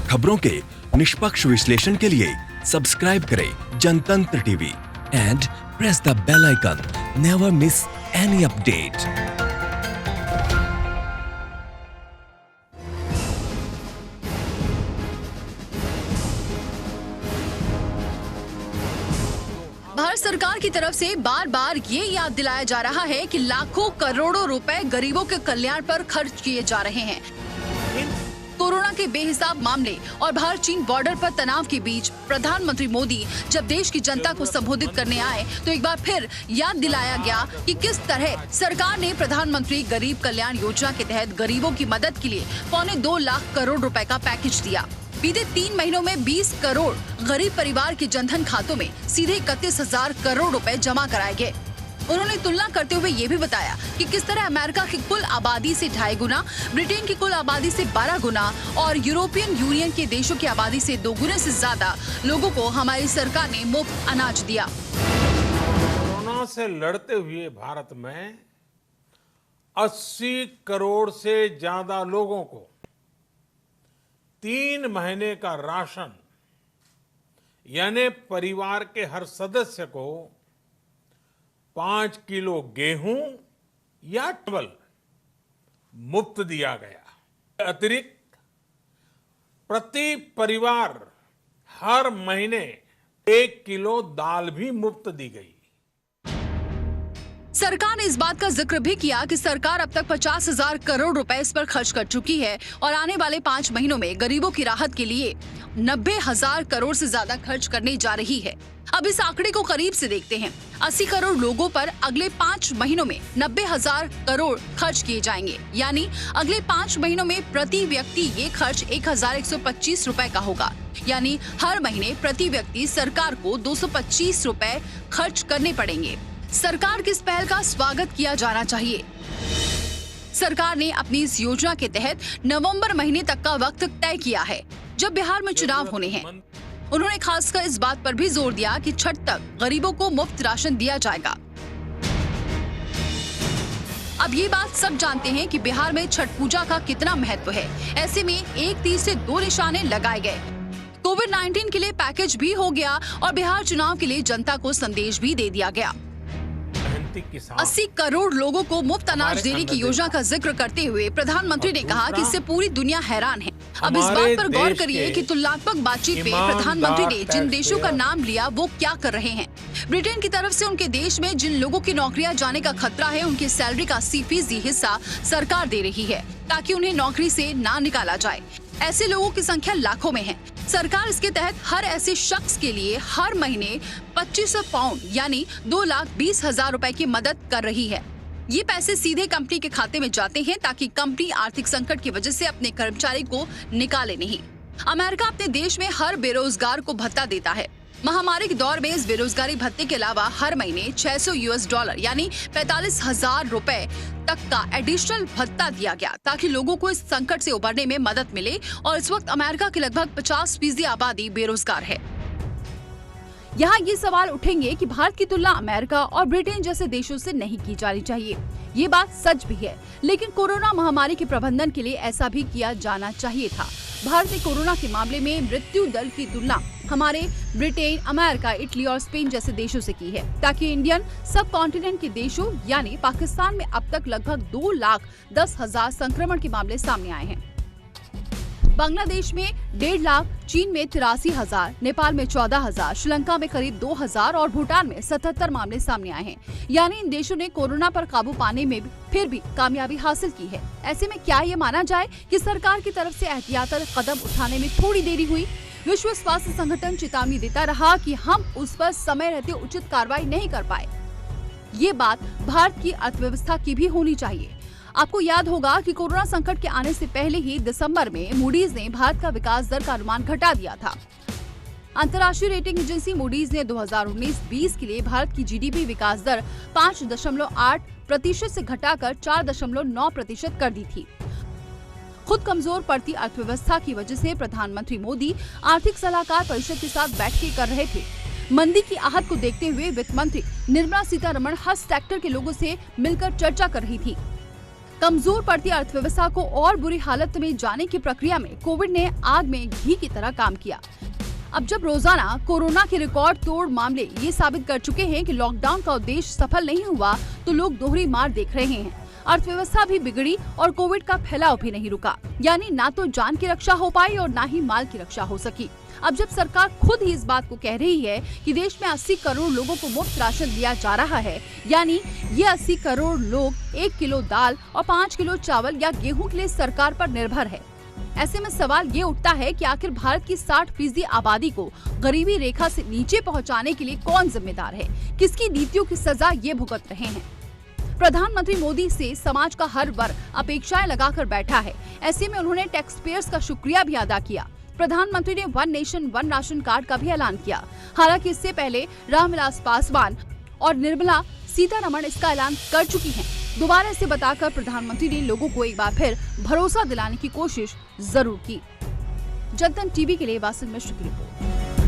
खबरों के निष्पक्ष विश्लेषण के लिए सब्सक्राइब करें Jantantra TV and press the bell icon. Never miss any update. Bharat सरकार की तरफ से बार बार ये याद दिलाया जा रहा है कि लाखों करोड़ों रुपए गरीबों के कल्याण पर खर्च किए जा रहे हैं। कोरोना के बेहिसाब मामले और भारत चीन बॉर्डर पर तनाव के बीच प्रधानमंत्री मोदी जब देश की जनता को संबोधित करने आए तो एक बार फिर याद दिलाया गया कि किस तरह सरकार ने प्रधानमंत्री गरीब कल्याण योजना के तहत गरीबों की मदद के लिए 2.25 लाख करोड़ रुपए का पैकेज दिया। बीते 3 महीनों में 20 करोड़ गरीब परिवार के जनधन खातों में सीधे 31,000 करोड़ रुपए जमा कराए गए। उन्होंने तुलना करते हुए ये भी बताया कि किस तरह अमेरिका की कुल आबादी से 2.5 गुना, ब्रिटेन की कुल आबादी से 12 गुना और यूरोपियन यूनियन के देशों की आबादी से 2 गुने से ज्यादा लोगों को हमारी सरकार ने मुफ्त अनाज दिया। कोरोना से लड़ते हुए भारत में 80 करोड़ से ज्यादा लोगों को 3 महीने का राशन यानी परिवार के हर सदस्य को 5 किलो गेहूं या चावल मुफ्त दिया गया। अतिरिक्त प्रति परिवार हर महीने 1 किलो दाल भी मुफ्त दी गई। सरकार ने इस बात का जिक्र भी किया कि सरकार अब तक 50,000 करोड़ रुपए इस पर खर्च कर चुकी है और आने वाले 5 महीनों में गरीबों की राहत के लिए 90,000 करोड़ से ज्यादा खर्च करने जा रही है। अब इस आंकड़े को करीब से देखते हैं। 80 करोड़ लोगों पर अगले 5 महीनों में 90,000 करोड़ खर्च किए जाएंगे, यानी अगले 5 महीनों में प्रति व्यक्ति ये खर्च 1,125 रुपए का होगा। यानी हर महीने प्रति व्यक्ति सरकार को 225 रुपए खर्च करने पड़ेंगे। सरकार की इस पहल का स्वागत किया जाना चाहिए। सरकार ने अपनी इस योजना के तहत नवंबर महीने तक का वक्त तय किया है, जब बिहार में चुनाव होने हैं। उन्होंने खासकर इस बात पर भी जोर दिया कि छठ तक गरीबों को मुफ्त राशन दिया जाएगा। अब ये बात सब जानते हैं कि बिहार में छठ पूजा का कितना महत्व है। ऐसे में एक तीर से 2 निशाने लगाए गए। कोविड-19 के लिए पैकेज भी हो गया और बिहार चुनाव के लिए जनता को संदेश भी दे दिया गया। 80 करोड़ लोगों को मुफ्त अनाज देने की योजना का जिक्र करते हुए प्रधानमंत्री ने कहा कि इससे पूरी दुनिया हैरान है। अब इस बात पर गौर करिए कि तुलनात्मक बातचीत में प्रधानमंत्री ने जिन देशों का नाम लिया वो क्या कर रहे हैं। ब्रिटेन की तरफ से उनके देश में जिन लोगों की नौकरियां जाने का खतरा है, उनकी सैलरी का 80% हिस्सा सरकार दे रही है ताकि उन्हें नौकरी से ना निकाला जाए। ऐसे लोगों की संख्या लाखों में है। सरकार इसके तहत हर ऐसे शख्स के लिए हर महीने 2500 पाउंड यानी 2,20,000 रुपए की मदद कर रही है। ये पैसे सीधे कंपनी के खाते में जाते हैं ताकि कंपनी आर्थिक संकट की वजह से अपने कर्मचारी को निकाले नहीं। अमेरिका अपने देश में हर बेरोजगार को भत्ता देता है। महामारी के दौर में इस बेरोजगारी भत्ते के अलावा हर महीने $600 यानी 45,000 रुपए तक का एडिशनल भत्ता दिया गया ताकि लोगों को इस संकट से उबरने में मदद मिले। और इस वक्त अमेरिका की लगभग 50% आबादी बेरोजगार है। यहाँ ये सवाल उठेंगे कि भारत की तुलना अमेरिका और ब्रिटेन जैसे देशों से नहीं की जानी चाहिए। ये बात सच भी है, लेकिन कोरोना महामारी के प्रबंधन के लिए ऐसा भी किया जाना चाहिए था। भारत ने कोरोना के मामले में मृत्यु दर की तुलना हमारे ब्रिटेन, अमेरिका, इटली और स्पेन जैसे देशों से की है ताकि इंडियन सब कॉन्टिनेंट के देशों यानी पाकिस्तान में अब तक लगभग 2,10,000 संक्रमण के मामले सामने आए हैं। बांग्लादेश में 1.5 लाख, चीन में 83,000, नेपाल में 14,000, श्रीलंका में करीब 2,000 और भूटान में 77 मामले सामने आए हैं। यानी इन देशों ने कोरोना पर काबू पाने में फिर भी कामयाबी हासिल की है। ऐसे में क्या ये माना जाए कि सरकार की तरफ से एहतियातन कदम उठाने में थोड़ी देरी हुई? विश्व स्वास्थ्य संगठन चेतावनी देता रहा कि हम उस पर समय रहते उचित कार्रवाई नहीं कर पाए। ये बात भारत की अर्थव्यवस्था की भी होनी चाहिए। आपको याद होगा कि कोरोना संकट के आने से पहले ही दिसंबर में मूडीज ने भारत का विकास दर का अनुमान घटा दिया था। अंतर्राष्ट्रीय रेटिंग एजेंसी मूडीज ने 2019-20 के लिए भारत की जीडीपी विकास दर 5.8% से घटाकर 4.9% कर दी थी। खुद कमजोर पड़ती अर्थव्यवस्था की वजह से प्रधानमंत्री मोदी आर्थिक सलाहकार परिषद के साथ बैठकें कर रहे थे। मंदी की आहत को देखते हुए वित्त मंत्री निर्मला सीतारमण हर सेक्टर के लोगों से मिलकर चर्चा कर रही थी। कमजोर पड़ती अर्थव्यवस्था को और बुरी हालत में जाने की प्रक्रिया में कोविड ने आग में घी की तरह काम किया। अब जब रोजाना कोरोना के रिकॉर्ड तोड़ मामले ये साबित कर चुके हैं कि लॉकडाउन का उद्देश्य सफल नहीं हुआ, तो लोग दोहरी मार देख रहे हैं। अर्थव्यवस्था भी बिगड़ी और कोविड का फैलाव भी नहीं रुका, यानी ना तो जान की रक्षा हो पाई और ना ही माल की रक्षा हो सकी। अब जब सरकार खुद ही इस बात को कह रही है कि देश में 80 करोड़ लोगों को मुफ्त राशन दिया जा रहा है, यानी ये 80 करोड़ लोग 1 किलो दाल और 5 किलो चावल या गेहूं के लिए सरकार पर निर्भर है। ऐसे में सवाल ये उठता है कि आखिर भारत की 60% आबादी को गरीबी रेखा से नीचे पहुंचाने के लिए कौन जिम्मेदार है, किसकी नीतियों की सजा ये भुगत रहे हैं। प्रधानमंत्री मोदी से समाज का हर वर्ग अपेक्षाएं लगाकर बैठा है। ऐसे में उन्होंने टैक्स पेयर्स का शुक्रिया भी अदा किया। प्रधानमंत्री ने one nation one ration card का भी ऐलान किया। हालांकि इससे पहले रामविलास पासवान और निर्मला सीतारमण इसका ऐलान कर चुकी हैं। दोबारा इसे बताकर प्रधानमंत्री ने लोगों को एक बार फिर भरोसा दिलाने की कोशिश जरूर की। जनतन टीवी के लिए वासिल मिश्र की रिपोर्ट।